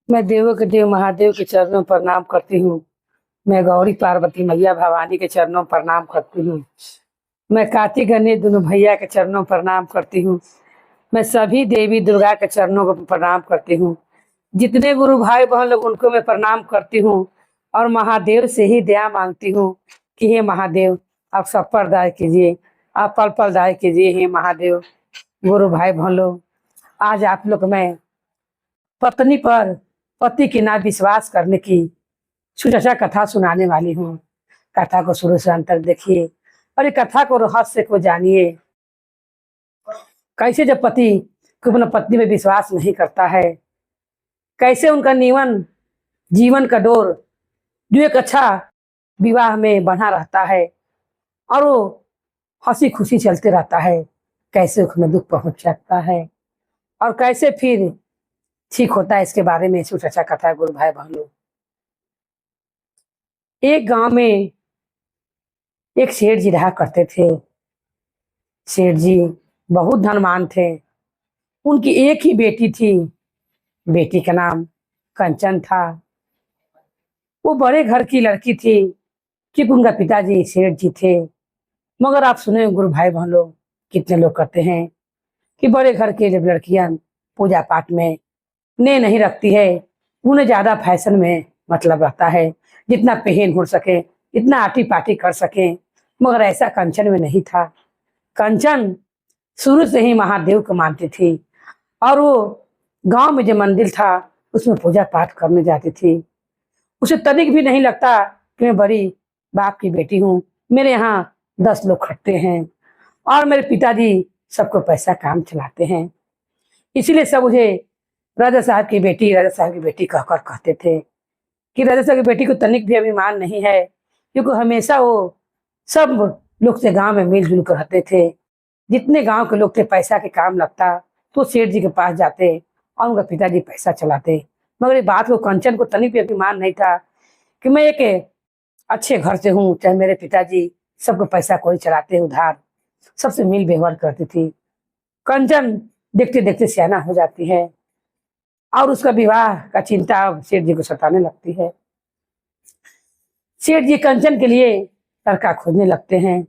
मैं देवों के देव महादेव के चरणों में प्रणाम करती हूँ। मैं गौरी पार्वती मैया भवानी के चरणों में प्रणाम करती हूँ। मैं कार्तिक गणेश दोनों भैया के चरणों में प्रणाम करती हूँ। मैं सभी देवी दुर्गा के चरणों को प्रणाम करती हूँ। जितने गुरु भाई बहन लोग उनको मैं प्रणाम करती हूँ और महादेव से ही दया मांगती हूँ कि हे महादेव आप सब पर दया कीजिए, आप पल पल दया कीजिए। हे महादेव गुरु भाई बहन लोग, आज आप लोग मैं पत्नी पर पति के ना विश्वास करने की सुचर्चा कथा सुनाने वाली हूँ। कथा को शुरू से अंत तक देखिए और ये कथा को रहस्य को जानिए। कैसे जब पति को अपना पत्नी में विश्वास नहीं करता है, कैसे उनका जीवन का डोर जो एक अच्छा विवाह में बना रहता है और वो हंसी खुशी चलते रहता है, कैसे उसमें दुख पहुंच जाता है और कैसे फिर ठीक होता है, इसके बारे में सुचर्चा कथा है गुरु भाई बहनों। एक गांव में एक सेठ जी रहा करते थे। सेठ जी बहुत धनवान थे। उनकी एक ही बेटी थी। बेटी का नाम कंचन था। वो बड़े घर की लड़की थी क्योंकि उनका पिताजी सेठ जी थे। मगर आप सुने गुरु भाई बहन लोग, कितने लोग करते हैं कि बड़े घर के जब लड़कियां पूजा पाठ में ने नहीं रखती है, उन्हें ज्यादा फैशन में मतलब रहता है, जितना पहन हो सके इतना आटी पाटी कर सके। मगर ऐसा कंचन में नहीं था। कंचन शुरू से ही महादेव को मानती थी और वो गांव में जो मंदिर था उसमें पूजा पाठ करने जाती थी। उसे तनिक भी नहीं लगता कि मैं बड़ी बाप की बेटी हूँ, मेरे यहाँ 10 लोग खटते हैं और मेरे पिताजी सबको पैसा काम चलाते हैं, इसीलिए सब मुझे राजा साहब की बेटी, राजा साहब की बेटी कहकर कहते थे कि राजा साहब की बेटी को तनिक भी अभिमान नहीं है, क्योंकि हमेशा वो सब लोग से गांव में मिलजुल कर रहते थे। जितने गांव के लोग थे, पैसा के काम लगता तो सेठ जी के पास जाते और उनका पिताजी पैसा चलाते। मगर ये बात को कंचन को तनिक भी अभिमान नहीं था कि मैं एक अच्छे घर से हूँ, चाहे मेरे पिताजी सबको पैसा कोई चलाते उधार, सबसे मिल व्यवहार करती थी। कंचन देखते देखते सियाना हो जाती है और उसका विवाह का चिंता अब सेठ जी को सताने लगती है। सेठ जी कंचन के लिए लड़का खोजने लगते हैं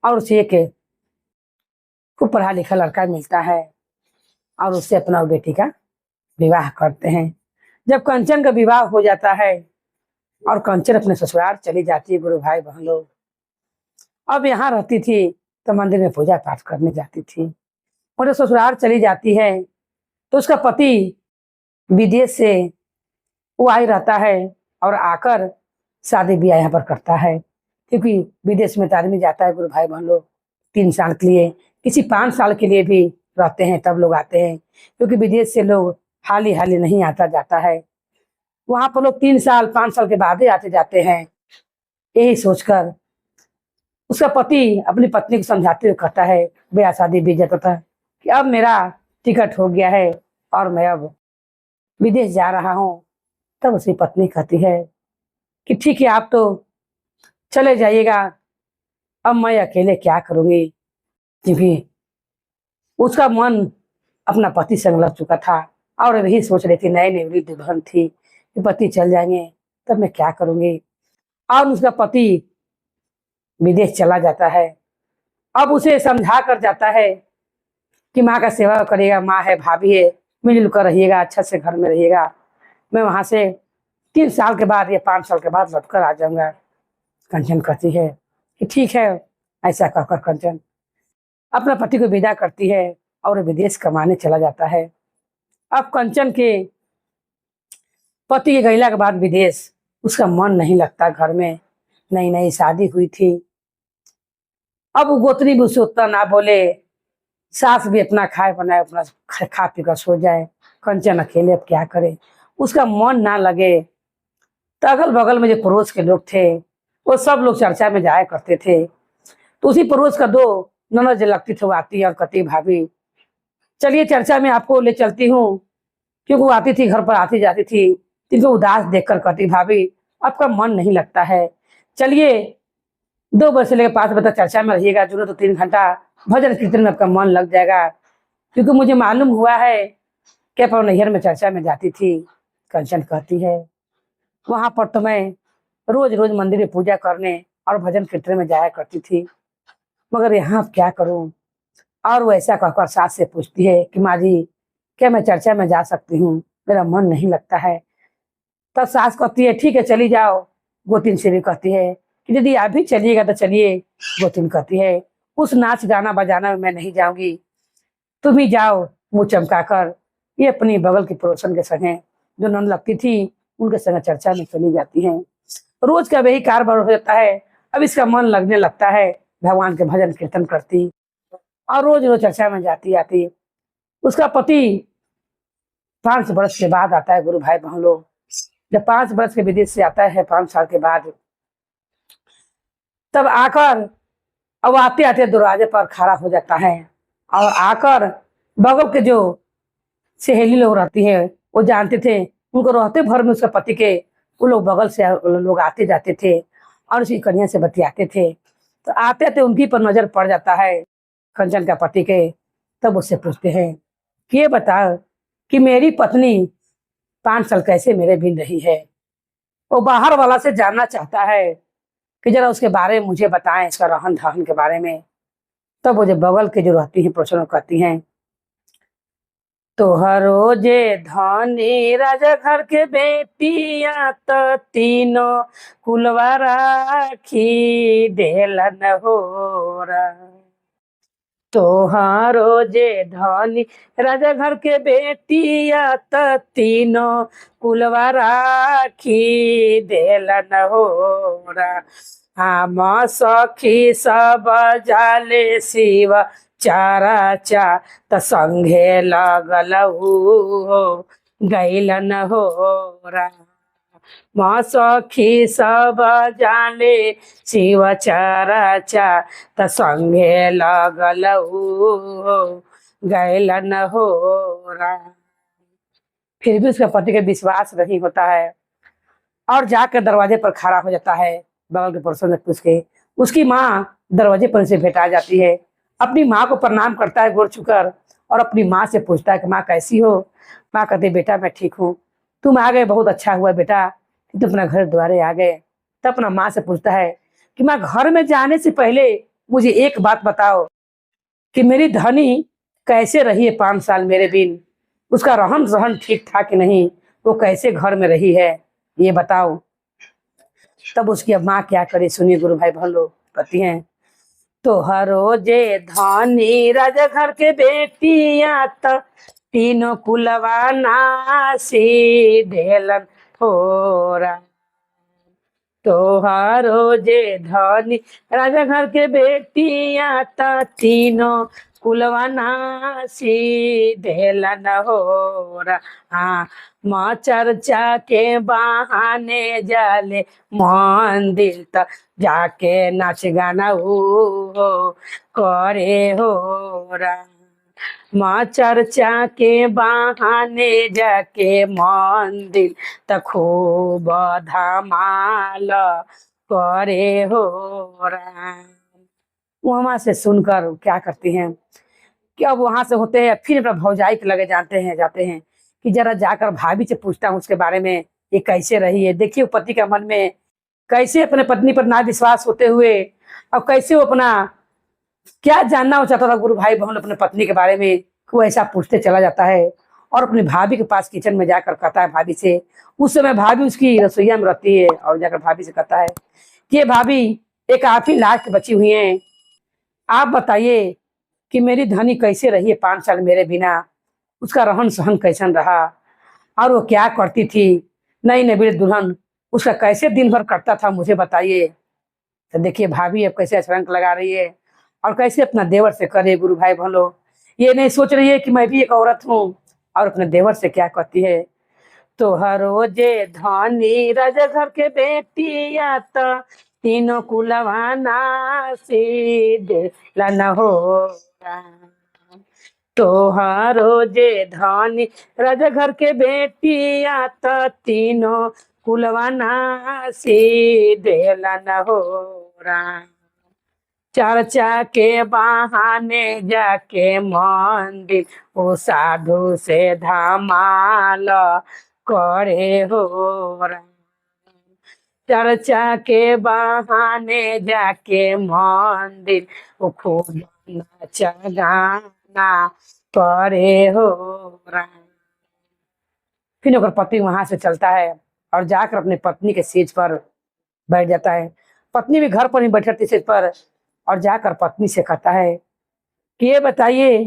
और उसे एक खूब पढ़ा लिखा लड़का मिलता है और उससे अपना बेटी का विवाह करते हैं। जब कंचन का विवाह हो जाता है और कंचन अपने ससुराल चली जाती है, गुरु भाई बहन लोग अब यहाँ रहती थी तो मंदिर में पूजा पाठ करने जाती थी। और जब ससुराल चली जाती है तो उसका पति विदेश से वो आई रहता है और आकर शादी ब्याह यहाँ पर करता है, क्योंकि विदेश में तो आदमी जाता है गुरु भाई बहन लोग 3 साल के लिए, किसी 5 साल के लिए भी रहते हैं, तब लोग आते हैं, क्योंकि विदेश से लोग हाल ही नहीं आता जाता है। वहां पर लोग 3 साल 5 साल के बाद ही आते जाते हैं। यही सोचकर उसका पति अपनी पत्नी को समझाते हुए कहता है, ब्याह शादी भी जाता था कि अब मेरा टिकट हो गया है और मैं अब विदेश जा रहा हूँ। तब उसकी पत्नी कहती है कि ठीक है, आप तो चले जाइएगा, अब मैं अकेले क्या करूंगी, क्योंकि उसका मन अपना पति संग लग चुका था और वही सोच रही थी, नए नेवरी दुल्हन थी कि पति चल जाएंगे तब मैं क्या करूंगी। और उसका पति विदेश चला जाता है। अब उसे समझा कर जाता है कि माँ का सेवा करेगा, माँ है, भाभी है, मिलजुल कर रहिएगा, अच्छा से घर में रहिएगा, मैं वहां से 3 साल के बाद या 5 साल के बाद लौट कर आ जाऊंगा। कंचन कहती है कि ठीक है। ऐसा कहकर कंचन अपना पति को विदा करती है और विदेश कमाने चला जाता है। अब कंचन के पति के गैला के बाद विदेश उसका मन नहीं लगता, घर में नई नई शादी हुई थी। अब वो गोतनी भी उसे उतना ना बोले, सास भी अपना खाए बनाए, अपना खा पी कर सो जाए, कंचन अकेले अब क्या करे, उसका मन ना लगे। तो अगल बगल में जो पड़ोस के लोग थे वो सब लोग चर्चा में जाया करते थे। तो उसी पड़ोस का 2 ननद जो लगती थी वो आती है और कहती, भाभी चलिए चर्चा में आपको ले चलती हूँ, क्योंकि वो आती थी घर पर आती जाती थी, इनको उदास देखकर कहती, भाभी आपका मन नहीं लगता है, चलिए 2 बजे से लेकर 5 बजे तक चर्चा में रहिएगा, जरूरत तो 3 घंटा भजन कीर्तन में आपका मन लग जाएगा। क्योंकि मुझे मालूम हुआ है कि आप नैहर में चर्चा में जाती थी कंचन कहती है, वहां पर तो मैं रोज रोज मंदिर में पूजा करने और भजन कीर्तन में जाया करती थी, मगर यहाँ अब क्या करूं। और वो ऐसा कहकर सास से पूछती है कि माँ जी, क्या मैं चर्चा में जा सकती हूँ, मेरा मन नहीं लगता है। तब सास कहती है, ठीक है चली जाओ। गोतिन से भी कहती है कि यदि आप भी चलिएगा तो चलिए। गोतिन कहती है, उस नाच गाना बजाना में मैं नहीं जाऊंगी, तुम ही जाओ मुंह चमका कर। ये अपनी बगल की पड़ोसन के संगे जो नन लगती थी उनके संग चर्चा में चली जाती हैं। रोज का वही कारबार हो जाता है। अब इसका मन लगने लगता है, भगवान के भजन कीर्तन करती और रोज रोज चर्चा में जाती आती। उसका पति 5 वर्ष के बाद आता है। गुरु भाई बहन लोग, जब 5 वर्ष के विदेश से आता है, 5 साल के बाद, तब आकर अब आते आते दरवाजे पर खड़ा हो जाता है और आकर बगल के जो सहेली लोग रहती है, वो जानते थे उनको रहते भर में उसके पति के, वो लोग बगल से लोग आते जाते थे और उसकी कन्या से बतियाते थे। तो आते आते उनकी पर नजर पड़ जाता है कंचन का पति के। तब उससे पूछते हैं कि ये बता कि मेरी पत्नी 5 साल कैसे मेरे बिन रही है। वो बाहर वाला से जानना चाहता है कि जरा उसके बारे में मुझे बताएं, इसका रहन सहन के बारे में। तब वो जो बगल के जो रहती हैं प्रश्न कहती हैं, तोहरो जे धनी राजा घर के बेटिया त तीनों कुलवा राखी देलन होरा। तोहारो जे धनी राजा घर के बेटिया त तीनों कुलवा राखी देलन होरा। हम सखी सब जाले शिव चारा त संघे लगल हो गैलन होरा। माँ सखी सब जाने शिव चारा त संगे लगल हो गैलन होरा। फिर भी उसके पति के विश्वास नहीं होता है और जाकर दरवाजे पर खड़ा हो जाता है। बगल के पड़ोसन से पूछ के उसकी माँ दरवाजे पर से भेटा जाती है। अपनी माँ को प्रणाम करता है गोर छूकर और अपनी माँ से पूछता है कि माँ कैसी हो। माँ कहती, बेटा मैं ठीक हूँ, तुम आ गए, बहुत अच्छा हुआ बेटा कि तुम अपना घर द्वारे आ गए। तब अपना माँ से पूछता है कि माँ, घर में जाने से पहले मुझे एक बात बताओ कि मेरी धनी कैसे रही है 5 साल मेरे बिन, उसका रहन सहन ठीक था कि नहीं, वो कैसे घर में रही है, ये बताओ। तब उसकी माँ क्या करे, सुनिए गुरु भाई बहन लोग, कहती हैं, तोहरो जे धनी राजा घर के बेटिया त तीनों कुलवा नासी ढेलन होरा। तोहारो जे धनी राजा घर के बेटिया त तीनों कुलवा नासी ढेलन होरा। हाँ, माँ चर्चा के बहाने जाले मंदिर त जाके नाच गाना हो करे होरा। माँ चर्चा के बहाने जाके मंदिर त खूब धमाल करे होरा। वहां से सुनकर क्या करती हैं कि अब वहां से होते हैं फिर अपना भौजाई के लगे जाते हैं कि जरा जाकर भाभी से पूछता हूँ उसके बारे में, ये कैसे रही है। देखिए पति का मन में कैसे अपने पत्नी पर ना विश्वास होते हुए और कैसे वो अपना क्या जानना हो चाहता था गुरु भाई बहन अपने पत्नी के बारे में, वो ऐसा पूछते चला जाता है और अपनी भाभी के पास किचन में जाकर कहता है भाभी से। उस समय भाभी उसकी रसोईया में रहती है और जाकर भाभी से कहता है कि ये भाभी, एक आप ही लास्ट बची हुई हैं, आप बताइए कि मेरी धनी कैसे रही है 5 साल मेरे बिना, उसका रहन सहन कैसन रहा और वो क्या करती थी, नई नबीर दुल्हन उसका कैसे दिन भर कटता था, मुझे बताइए। तो देखिए भाभी अब कैसे अचरंग लगा रही है और कैसे अपना देवर से करे। गुरु भाई बहन लोग, ये नहीं सोच रही है कि मैं भी एक औरत हूँ और अपने देवर से क्या कहती है, तो हरो जे धनी राजा घर के बेटिया त तीनों कुलवा नासी ढेलन होरा। तोहारो जे धनी राजा घर के बेटिया त तीनों कुलवा नासी ढेलन होरा। चर्चा के बहाने जाके मंदिर वो साधु से धमाल करे हो राम। चर्चा के बहाने जाके मंदिर वो खूब नाच गाना करे हो राम। फिर ओकर पति वहां से चलता है और जाकर अपनी पत्नी के सेज पर बैठ जाता है। पत्नी भी घर पर ही बैठी रहती सेज पर, और जाकर पत्नी से कहता है कि ये बताइए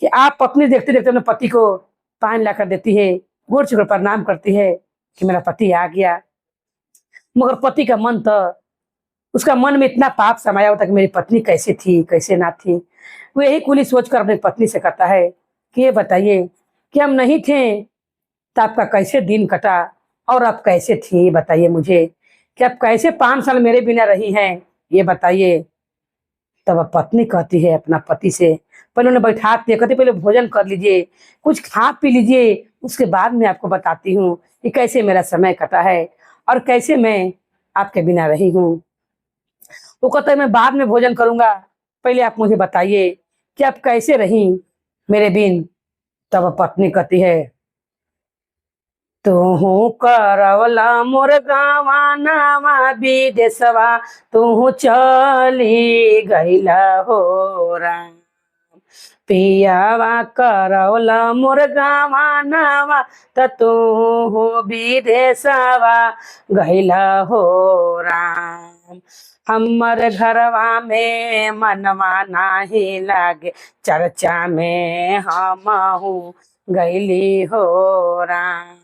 कि आप पत्नी देखते देखते अपने पति को पान लाकर देती है, गोड़ छूकर प्रणाम करती है कि मेरा पति आ गया, मगर पति का मन तो, उसका मन में इतना पाप समाया होता कि मेरी पत्नी कैसे थी कैसे ना थी। वो यही कुली सोचकर अपनी पत्नी से कहता है कि ये बताइए कि हम नहीं थे तो आपका कैसे दिन कटा, और आप कैसे थी बताइए मुझे, कि आप कैसे 5 साल मेरे बिना रही हैं ये बताइए। तब अब पत्नी कहती है अपना पति से, पहले उन्हें बैठाते हैं, कहते पहले भोजन कर लीजिए, कुछ खा पी लीजिए, उसके बाद मैं आपको बताती हूँ कि कैसे मेरा समय कटा है और कैसे मैं आपके बिना रही हूँ। वो कहता है मैं बाद में भोजन करूंगा, पहले आप मुझे बताइए कि आप कैसे रही मेरे बिन। तब पत्नी कहती है तुहू करवला मोर गावा नावा विदेशवा, तुहू चली गईला हो राम। पियावा करवला मोर गावा नावा त तुहू विदेशवा गईला हो राम। हमर घरवा में मनवा नाही लागे, चर्चा में हमहू गईली हो राम।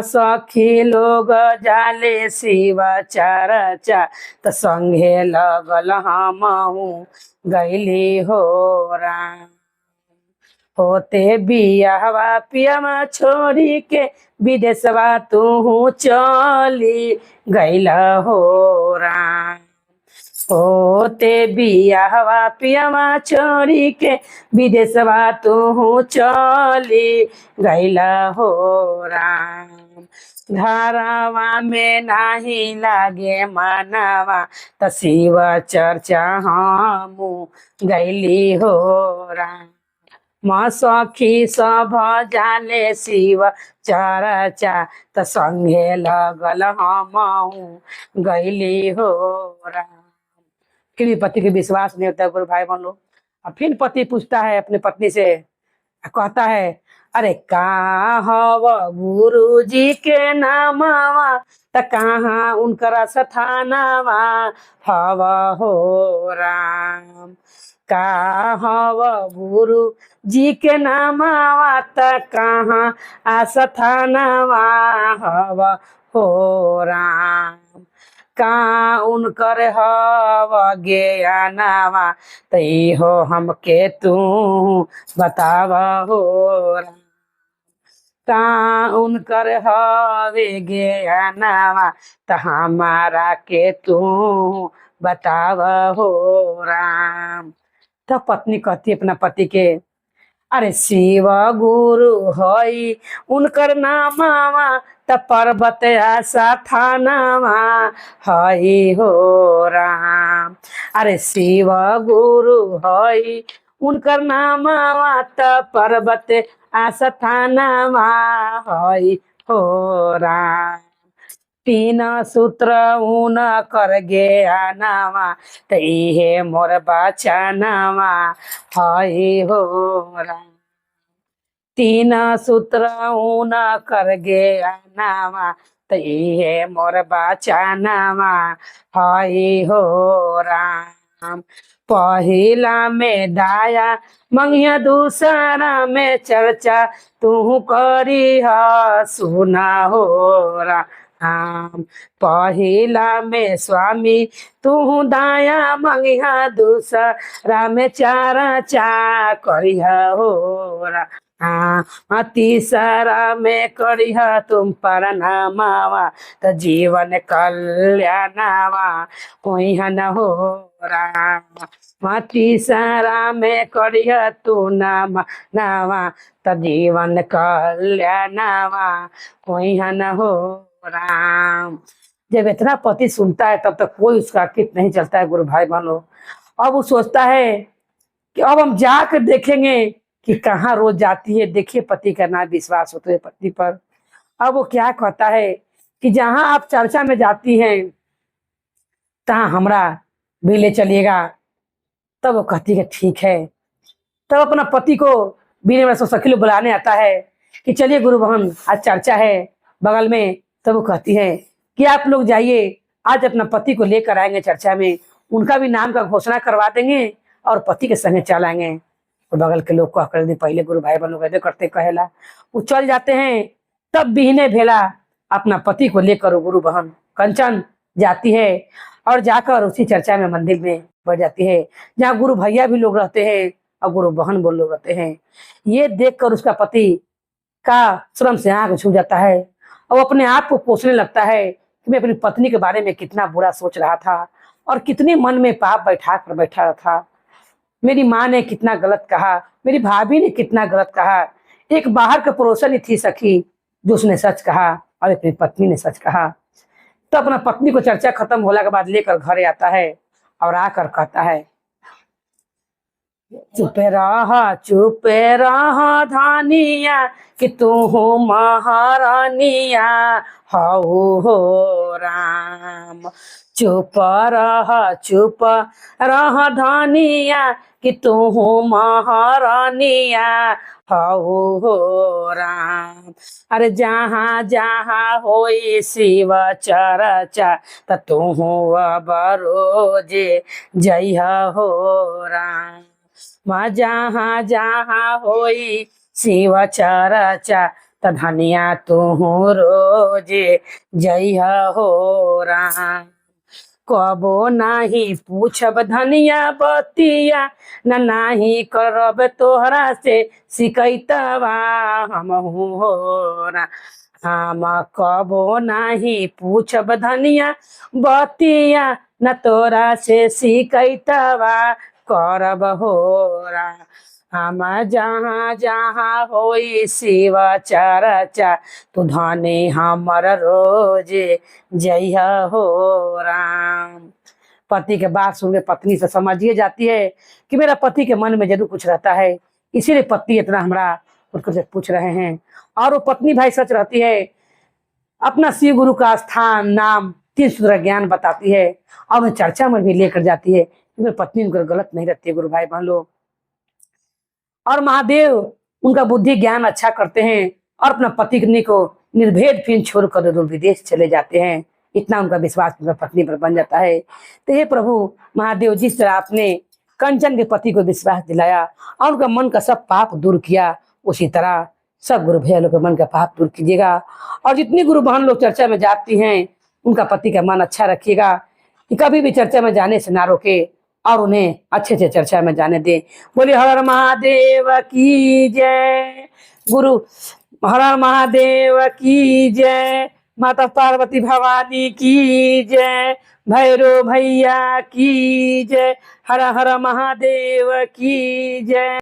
सखी लोग जाले शिव चर्चा, त संगे लगल हमहू गईली हो राम। होते बियाहवा पियावा छोड़ी के विदेशवा तुहू चली गईला हो राम। होते बियाहवा पियावा छोड़ी के विदेशवा तुहू चली गईला हो राम। घरवा में नाही लागे मनवा, त शिव चर्चा हमू गईली हो राम। सखी सब जाले शिव चर्चा, त संगे लगल हमहू गईली हो राम। फिर भी पति के विश्वास नहीं होता है गुरु भाई बहन लोग। और फिर पति पूछता है अपने पत्नी से, कहता है अरे हव गुरु जी के नामवा, त कहाँ उनकर स्थानवा हव हो राम। हव गुरु जी के नामवा त कहाँ स्थानवा हव हो राम। उनकर हव ज्ञानवा, तई हो हमके तू बताव हो राम। उनकर हवे ज्ञानवा, त हमारा के तू बताव हो राम। तब पत्नी कहती अपना पति के, अरे शिव गुरु हई उनकर नामवा, त पर्वत आशा थानवा हई हो राम। अरे शिव गुरु हई उनकर नामवा, त पर्वत आशा थानवा हई हो राम। 3 सूत्र ऊन कर ज्ञानवा, त इहे मोर बचनवा हई हो राम। 3 सूत्र ऊन कर ज्ञानवा, त इहे मोर बचनवा हई हो राम। पहिला में दाया मंगिया, दूसरा में चर्चा, तू करी सुना हो राम। पहिला में स्वामी तू दाया मंगिया, दूसरा में चर्चा करिह हो राम। तीसरा में करिह तुम प्रणामवा, त जीवन कल्याणवा होइहन हो राम। तीसरा में करिह तू नाम नावा, त जीवन कल्याणवा होइहन हो राम। जब इतना पति सुनता है तब तक कोई उसका कित नहीं चलता है गुरु भाई बहनों। अब वो सोचता है कि अब हम जाकर देखेंगे कि कहाँ रोज जाती है, देखिए पति का ना विश्वास होता है पत्नी पर। अब वो क्या कहता है कि जहां आप चर्चा में जाती हैं तहां हमरा भी ले चलिएगा। तब वो कहती है ठीक है। तब अपना पति को बीने में सखी लोग बुलाने आता है कि चलिए गुरु बहन आज चर्चा है बगल में। तब वो कहती है कि आप लोग जाइए, आज अपना पति को लेकर आएंगे चर्चा में, उनका भी नाम का घोषणा करवा देंगे और पति के संगे चल आएंगे। और बगल के लोग कह कर दे पहले गुरु भाई बहन लोग ऐसे करते कहेला। वो चल जाते हैं। तब बिहने भेला अपना पति को लेकर गुरु बहन कंचन जाती है और जाकर उसी चर्चा में मंदिर में बढ़ जाती है जहाँ गुरु भैया भी लोग रहते हैं और गुरु बहन बोल लोग रहते हैं। ये देखकर उसका पति का श्रम से आंख छू जाता है और अपने आप को कोसने लगता है कि मैं अपनी पत्नी के बारे में कितना बुरा सोच रहा था और कितने मन में पाप बैठा था। मेरी माँ ने कितना गलत कहा, मेरी भाभी ने कितना गलत कहा। एक बाहर के पड़ोसन ही थी सखी जो उसने सच कहा और अपनी पत्नी ने सच कहा। तो अपना पत्नी को चर्चा खत्म होने के बाद लेकर घरे आता है और आकर कहता है चुप रह धानिया कि तू हो महारानिया हो राम। चुप रह धानिया कि तू हो महारानिया हो राम। अरे जहाँ जहाँ होई शिव चर्चा त तू हो बरोजे जय हो राम। माँ जहाँ जहाँ होई शिव चर्चा त धनिया तू रोजे जय हो राम। कबो नाही पूछब धनिया बतिया न नाही करब तोहरा से शिकैतवा हम हो राम। हम कबो नाही पूछब धनिया बतिया न तोरा से शिकैतवा करब हो राम। हम जहाँ जहाँ होई शिव चर्चा तू धने हमर रोजे जय हो राम। पति के बात सुन के पत्नी से समझिए जाती है कि मेरा पति के मन में जरूर कुछ रहता है, इसीलिए पति इतना हमरा उसको पूछ रहे हैं। और वो पत्नी भाई सच रहती है, अपना शिव गुरु का स्थान नाम 3 सूत्र ज्ञान बताती है और उन्हें चर्चा में भी लेकर जाती है। मेरी पत्नी उनकर गलत नहीं रहती है गुरु भाई बहन लोग। और महादेव उनका बुद्धि ज्ञान अच्छा करते हैं और अपना पत्नी को निर्भेद फिर छोड़कर दूर विदेश चले जाते हैं। इतना उनका विश्वास पत्नी पर बन जाता है। तो हे प्रभु महादेव, जिस तरह आपने कंचन के पति को विश्वास दिलाया और उनका मन का सब पाप दूर किया, उसी तरह सब गुरु भैया लोग के मन का पाप दूर कीजिएगा। और जितनी गुरु बहन लोग चर्चा में जाती हैं उनका पति का मन अच्छा रखिएगा कि कभी भी चर्चा में जाने से ना रोके और उन्हें अच्छे से चर्चा में जाने दे। बोले हर हर महादेव की जय। गुरु हर हर महादेव की जय। माता पार्वती भवानी की जय। भैरव भैया की जय। हर हर महादेव की जय।